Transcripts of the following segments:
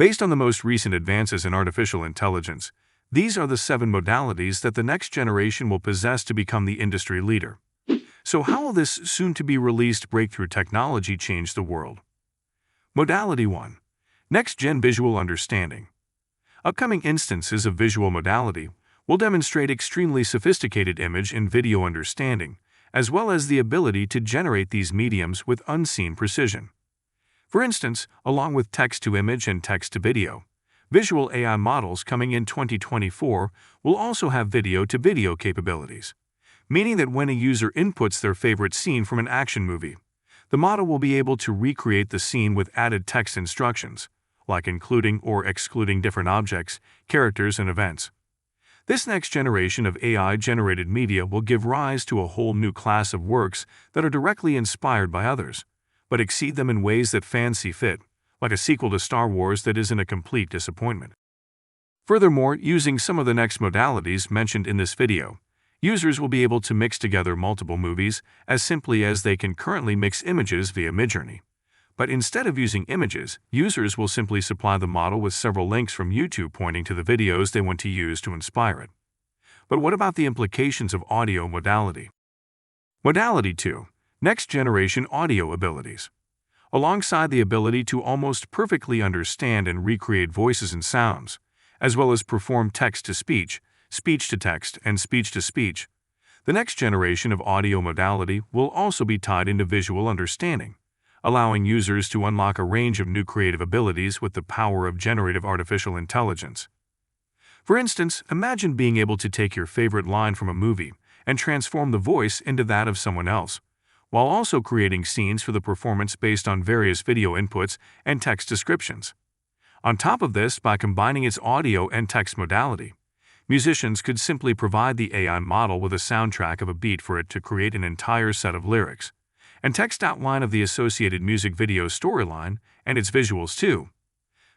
Based on the most recent advances in artificial intelligence, these are the 7 modalities that the next generation will possess to become the industry leader. So how will this soon-to-be-released breakthrough technology change the world? Modality 1. Next-Gen Visual Understanding. Upcoming instances of visual modality will demonstrate extremely sophisticated image and video understanding, as well as the ability to generate these mediums with unseen precision. For instance, along with text-to-image and text-to-video, visual AI models coming in 2024 will also have video-to-video capabilities, meaning that when a user inputs their favorite scene from an action movie, the model will be able to recreate the scene with added text instructions, like including or excluding different objects, characters, and events. This next generation of AI-generated media will give rise to a whole new class of works that are directly inspired by others, but exceed them in ways that fans see fit, like a sequel to Star Wars that isn't a complete disappointment. Furthermore, using some of the next modalities mentioned in this video, users will be able to mix together multiple movies as simply as they can currently mix images via Midjourney. But instead of using images, users will simply supply the model with several links from YouTube pointing to the videos they want to use to inspire it. But what about the implications of audio modality? Modality 2. Next-generation audio abilities. Alongside the ability to almost perfectly understand and recreate voices and sounds, as well as perform text-to-speech, speech-to-text, and speech-to-speech, the next generation of audio modality will also be tied into visual understanding, allowing users to unlock a range of new creative abilities with the power of generative artificial intelligence. For instance, imagine being able to take your favorite line from a movie and transform the voice into that of someone else, while also creating scenes for the performance based on various video inputs and text descriptions. On top of this, by combining its audio and text modality, musicians could simply provide the AI model with a soundtrack of a beat for it to create an entire set of lyrics, and text outline of the associated music video storyline and its visuals too.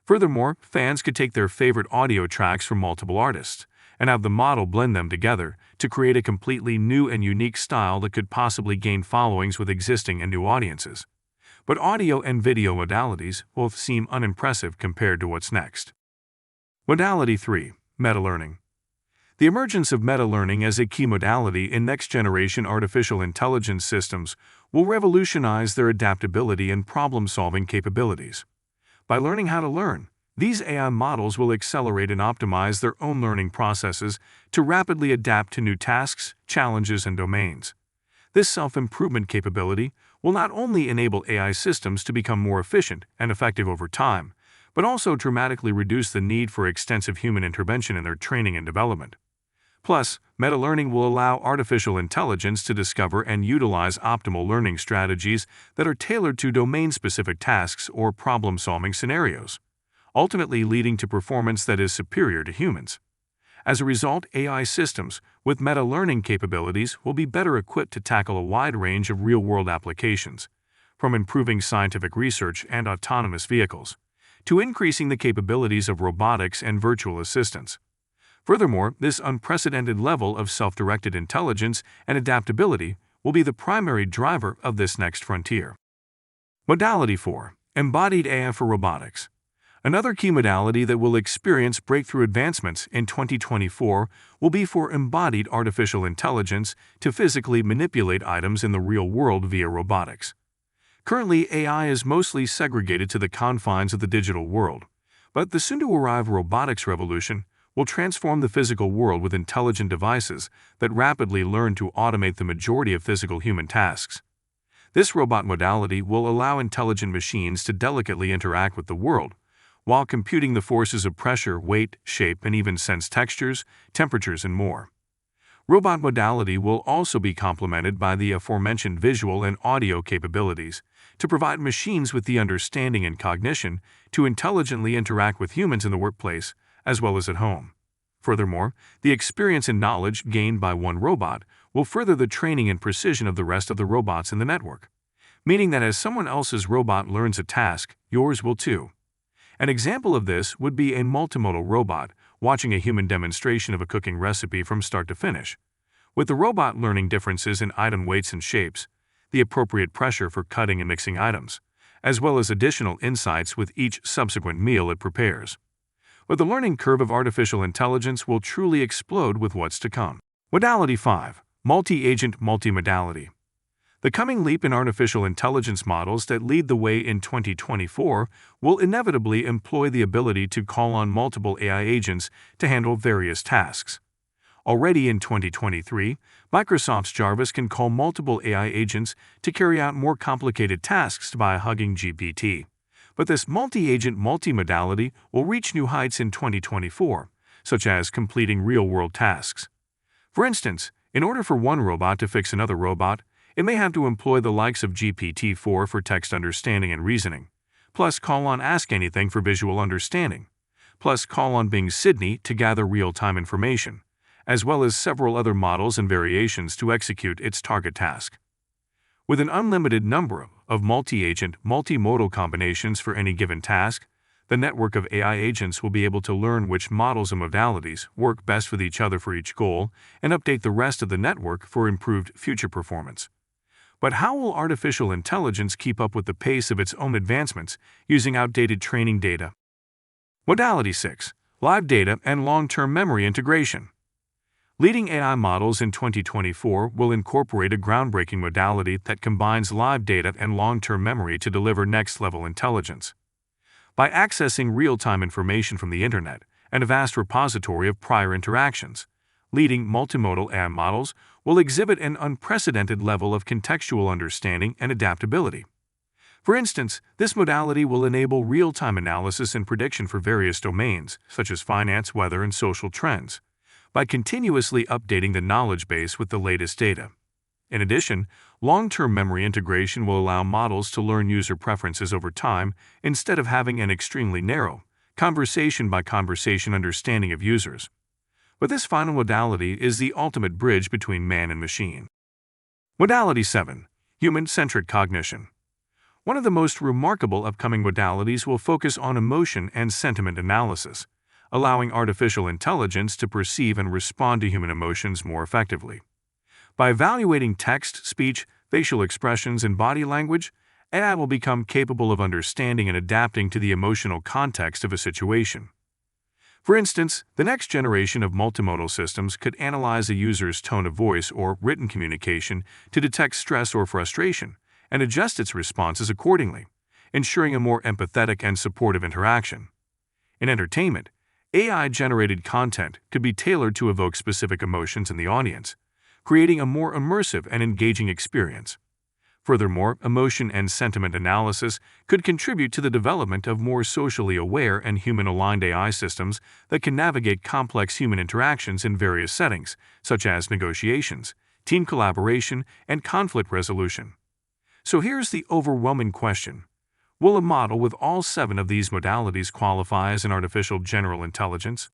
Furthermore, fans could take their favorite audio tracks from multiple artists and have the model blend them together to create a completely new and unique style that could possibly gain followings with existing and new audiences. But audio and video modalities both seem unimpressive compared to what's next. Modality 3. Meta-learning. The emergence of meta-learning as a key modality in next-generation artificial intelligence systems will revolutionize their adaptability and problem-solving capabilities. By learning how to learn, these AI models will accelerate and optimize their own learning processes to rapidly adapt to new tasks, challenges, and domains. This self-improvement capability will not only enable AI systems to become more efficient and effective over time, but also dramatically reduce the need for extensive human intervention in their training and development. Plus, meta-learning will allow artificial intelligence to discover and utilize optimal learning strategies that are tailored to domain-specific tasks or problem-solving scenarios, ultimately leading to performance that is superior to humans. As a result, AI systems with meta-learning capabilities will be better equipped to tackle a wide range of real-world applications, from improving scientific research and autonomous vehicles, to increasing the capabilities of robotics and virtual assistants. Furthermore, this unprecedented level of self-directed intelligence and adaptability will be the primary driver of this next frontier. Modality 4. Embodied AI for robotics. Another key modality that will experience breakthrough advancements in 2024 will be for embodied artificial intelligence to physically manipulate items in the real world via robotics. Currently, AI is mostly segregated to the confines of the digital world, but the soon-to-arrive robotics revolution will transform the physical world with intelligent devices that rapidly learn to automate the majority of physical human tasks. This robot modality will allow intelligent machines to delicately interact with the world, while computing the forces of pressure, weight, shape, and even sense textures, temperatures, and more. Robot modality will also be complemented by the aforementioned visual and audio capabilities to provide machines with the understanding and cognition to intelligently interact with humans in the workplace as well as at home. Furthermore, the experience and knowledge gained by one robot will further the training and precision of the rest of the robots in the network, meaning that as someone else's robot learns a task, yours will too. An example of this would be a multimodal robot watching a human demonstration of a cooking recipe from start to finish, with the robot learning differences in item weights and shapes, the appropriate pressure for cutting and mixing items, as well as additional insights with each subsequent meal it prepares. But the learning curve of artificial intelligence will truly explode with what's to come. Modality 5. Multi-agent multimodality. The coming leap in artificial intelligence models that lead the way in 2024 will inevitably employ the ability to call on multiple AI agents to handle various tasks. Already in 2023, Microsoft's Jarvis can call multiple AI agents to carry out more complicated tasks via Hugging GPT. But this multi-agent multimodality will reach new heights in 2024, such as completing real-world tasks. For instance, in order for one robot to fix another robot, it may have to employ the likes of GPT-4 for text understanding and reasoning, plus call on Ask Anything for visual understanding, plus call on Bing Sydney to gather real-time information, as well as several other models and variations to execute its target task. With an unlimited number of multi-agent, multimodal combinations for any given task, the network of AI agents will be able to learn which models and modalities work best with each other for each goal and update the rest of the network for improved future performance. But how will artificial intelligence keep up with the pace of its own advancements using outdated training data? Modality 6. Live data and long-term memory integration. Leading AI models in 2024 will incorporate a groundbreaking modality that combines live data and long-term memory to deliver next-level intelligence. By accessing real-time information from the internet and a vast repository of prior interactions, leading multimodal AI models will exhibit an unprecedented level of contextual understanding and adaptability. For instance, this modality will enable real-time analysis and prediction for various domains, such as finance, weather, and social trends, by continuously updating the knowledge base with the latest data. In addition, long-term memory integration will allow models to learn user preferences over time instead of having an extremely narrow, conversation-by-conversation understanding of users. But this final modality is the ultimate bridge between man and machine. Modality 7. Human-centric cognition. One of the most remarkable upcoming modalities will focus on emotion and sentiment analysis, allowing artificial intelligence to perceive and respond to human emotions more effectively. By evaluating text, speech, facial expressions, and body language, AI will become capable of understanding and adapting to the emotional context of a situation. For instance, the next generation of multimodal systems could analyze a user's tone of voice or written communication to detect stress or frustration and adjust its responses accordingly, ensuring a more empathetic and supportive interaction. In entertainment, AI-generated content could be tailored to evoke specific emotions in the audience, creating a more immersive and engaging experience. Furthermore, emotion and sentiment analysis could contribute to the development of more socially aware and human-aligned AI systems that can navigate complex human interactions in various settings, such as negotiations, team collaboration, and conflict resolution. So here's the overwhelming question. Will a model with all 7 of these modalities qualify as an artificial general intelligence?